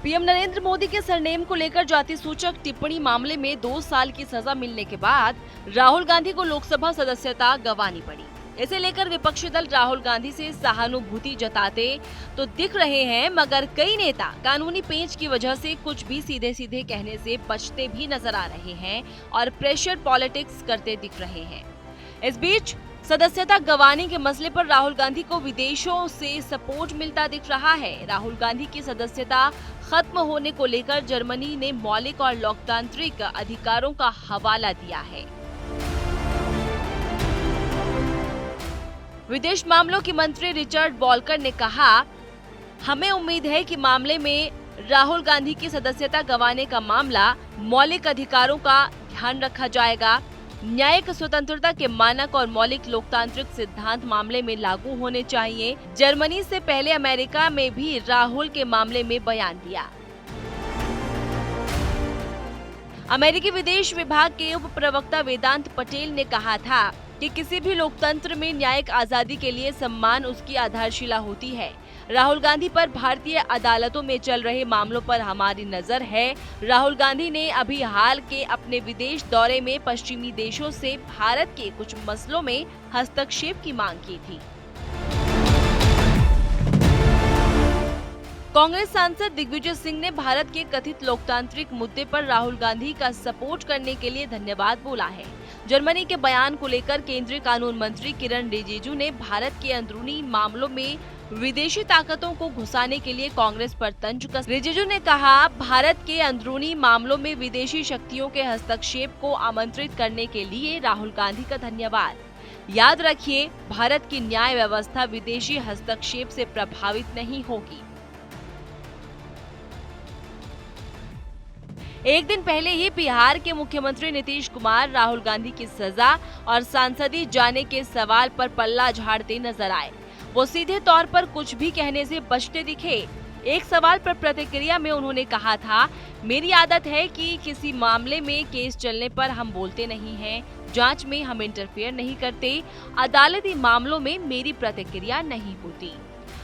PM Narendra Modi के surname को लेकर जाति सूचक टिप्पणी मामले में 2 साल की सजा मिलने के बाद राहुल गांधी को लोकसभा सदस्यता गंवानी पड़ी। इसे लेकर विपक्षी दल राहुल गांधी से सहानुभूति जताते तो दिख रहे हैं, मगर कई नेता कानूनी पेंच की वजह से कुछ भी सीधे सीधे कहने से बचते भी नजर आ रहे हैं और प्रेशर पॉलिटिक्स करते दिख रहे हैं। इस बीच सदस्यता गंवाने के मसले पर राहुल गांधी को विदेशों से सपोर्ट मिलता दिख रहा है। राहुल गांधी की सदस्यता खत्म होने को लेकर जर्मनी ने मौलिक और लोकतांत्रिक अधिकारों का हवाला दिया है। विदेश मामलों के मंत्री रिचर्ड बॉल्कर ने कहा, हमें उम्मीद है कि मामले में राहुल गांधी की सदस्यता गंवाने का मामला मौलिक अधिकारों का ध्यान रखा जाएगा। न्यायिक स्वतंत्रता के मानक और मौलिक लोकतांत्रिक सिद्धांत मामले में लागू होने चाहिए। जर्मनी से पहले अमेरिका में भी राहुल के मामले में बयान दिया। अमेरिकी विदेश विभाग के उप प्रवक्ता वेदांत पटेल ने कहा था कि किसी भी लोकतंत्र में न्यायिक आजादी के लिए सम्मान उसकी आधारशिला होती है। राहुल गांधी पर भारतीय अदालतों में चल रहे मामलों पर हमारी नजर है। राहुल गांधी ने अभी हाल के अपने विदेश दौरे में पश्चिमी देशों से भारत के कुछ मसलों में हस्तक्षेप की मांग की थी। कांग्रेस सांसद दिग्विजय सिंह ने भारत के कथित लोकतांत्रिक मुद्दे पर राहुल गांधी का सपोर्ट करने के लिए धन्यवाद बोला है। जर्मनी के बयान को लेकर केंद्रीय कानून मंत्री किरण रिजिजू ने भारत के अंदरूनी मामलों में विदेशी ताकतों को घुसाने के लिए कांग्रेस पर तंज कस। रिजिजू ने कहा, भारत के अंदरूनी मामलों में विदेशी शक्तियों के हस्तक्षेप को आमंत्रित करने के लिए राहुल गांधी का धन्यवाद। याद रखिए, भारत की न्याय व्यवस्था विदेशी हस्तक्षेप से प्रभावित नहीं होगी। एक दिन पहले ही बिहार के मुख्यमंत्री नीतीश कुमार राहुल गांधी की सजा और सांसदी जाने के सवाल पर पल्ला झाड़ते नजर आए। वो सीधे तौर पर कुछ भी कहने से बचते दिखे। एक सवाल पर प्रतिक्रिया में उन्होंने कहा था, मेरी आदत है कि किसी मामले में केस चलने पर हम बोलते नहीं हैं, जांच में हम इंटरफेयर नहीं करते, अदालती मामलों में मेरी प्रतिक्रिया नहीं होती।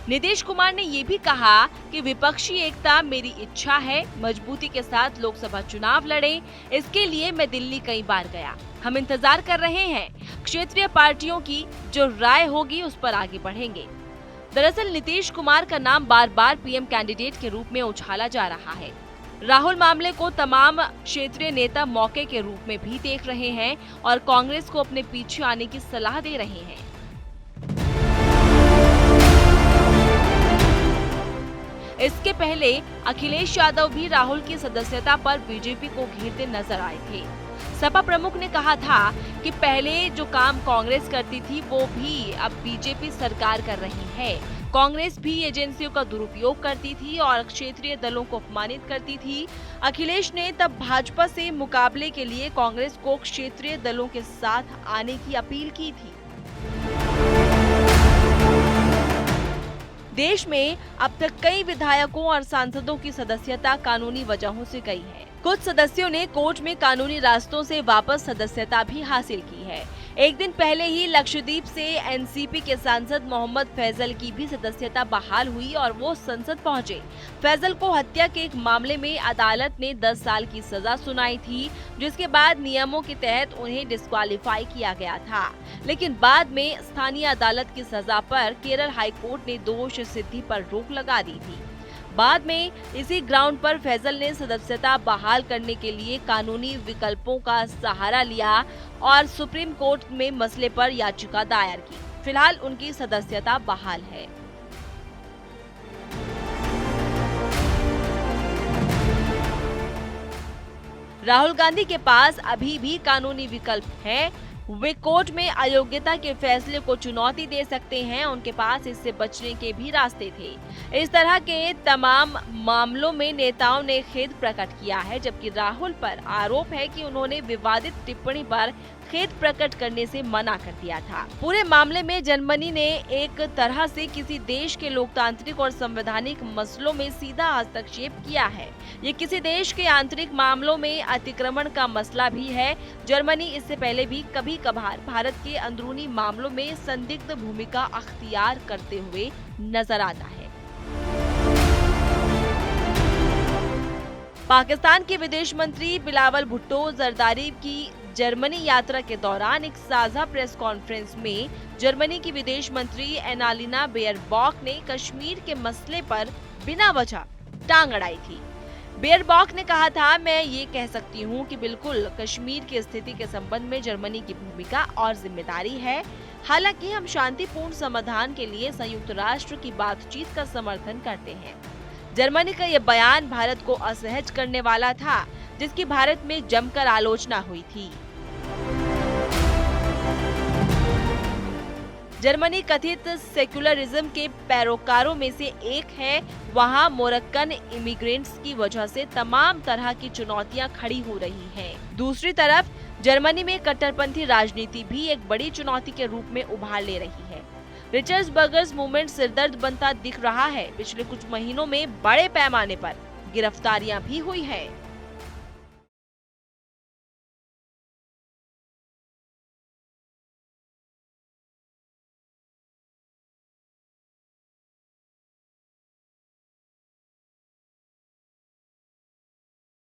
नीतीश कुमार ने ये भी कहा कि विपक्षी एकता मेरी इच्छा है, मजबूती के साथ लोकसभा चुनाव लड़े, इसके लिए मैं दिल्ली कई बार गया। हम इंतजार कर रहे हैं, क्षेत्रीय पार्टियों की जो राय होगी उस पर आगे बढ़ेंगे। दरअसल नीतीश कुमार का नाम बार बार पीएम कैंडिडेट के रूप में उछाला जा रहा है। राहुल मामले को तमाम क्षेत्रीय नेता मौके के रूप में भी देख रहे हैं और कांग्रेस को अपने पीछे आने की सलाह दे रहे हैं। इसके पहले अखिलेश यादव भी राहुल की सदस्यता पर बीजेपी को घेरते नजर आए थे। सपा प्रमुख ने कहा था कि पहले जो काम कांग्रेस करती थी वो भी अब बीजेपी सरकार कर रही है। कांग्रेस भी एजेंसियों का दुरुपयोग करती थी और क्षेत्रीय दलों को अपमानित करती थी। अखिलेश ने तब भाजपा से मुकाबले के लिए कांग्रेस को क्षेत्रीय दलों के साथ आने की अपील की थी। देश में अब तक कई विधायकों और सांसदों की सदस्यता कानूनी वजहों से गई है। कुछ सदस्यों ने कोर्ट में कानूनी रास्तों से वापस सदस्यता भी हासिल की है। एक दिन पहले ही लक्षद्वीप से एनसीपी के सांसद मोहम्मद फैजल की भी सदस्यता बहाल हुई और वो संसद पहुंचे। फैजल को हत्या के एक मामले में अदालत ने 10 साल की सजा सुनाई थी, जिसके बाद नियमों के तहत उन्हें डिस्क्वालीफाई किया गया था। लेकिन बाद में स्थानीय अदालत की सजा पर केरल हाईकोर्ट ने दोष सिद्धि पर रोक लगा दी थी। बाद में इसी ग्राउंड पर फैजल ने सदस्यता बहाल करने के लिए कानूनी विकल्पों का सहारा लिया और सुप्रीम कोर्ट में मसले पर याचिका दायर की। फिलहाल उनकी सदस्यता बहाल है। राहुल गांधी के पास अभी भी कानूनी विकल्प है। वे कोर्ट में अयोग्यता के फैसले को चुनौती दे सकते हैं। उनके पास इससे बचने के भी रास्ते थे। इस तरह के तमाम मामलों में नेताओं ने खेद प्रकट किया है, जबकि राहुल पर आरोप है कि उन्होंने विवादित टिप्पणी पर खेद प्रकट करने से मना कर दिया था। पूरे मामले में जर्मनी ने एक तरह से किसी देश के लोकतांत्रिक और संवैधानिक मसलों में सीधा हस्तक्षेप किया है। ये किसी देश के आंतरिक मामलों में अतिक्रमण का मसला भी है। जर्मनी इससे पहले भी कभी कभार भारत के अंदरूनी मामलों में संदिग्ध भूमिका अख्तियार करते हुए नजर आता है। पाकिस्तान के विदेश मंत्री बिलावल भुट्टो जरदारी की जर्मनी यात्रा के दौरान एक साझा प्रेस कॉन्फ्रेंस में जर्मनी की विदेश मंत्री एनालिना बेयरबॉक ने कश्मीर के मसले पर बिना वजह टांग अड़ाई थी। बेयरबॉक ने कहा था, मैं ये कह सकती हूँ कि बिल्कुल कश्मीर की स्थिति के संबंध में जर्मनी की भूमिका और जिम्मेदारी है। हालांकि हम शांतिपूर्ण समाधान के लिए संयुक्त राष्ट्र की बातचीत का समर्थन करते हैं। जर्मनी का यह बयान भारत को असहज करने वाला था, जिसकी भारत में जमकर आलोचना हुई थी। जर्मनी कथित सेक्युलरिज्म के पैरोकारों में से एक है। वहां मोरक्कन इमिग्रेंट्स की वजह से तमाम तरह की चुनौतियां खड़ी हो रही हैं। दूसरी तरफ जर्मनी में कट्टरपंथी राजनीति भी एक बड़ी चुनौती के रूप में उभार ले रही है। रिचर्सबर्गर्स मूवमेंट सिरदर्द बनता दिख रहा है। पिछले कुछ महीनों में बड़े पैमाने पर गिरफ्तारियां भी हुई है।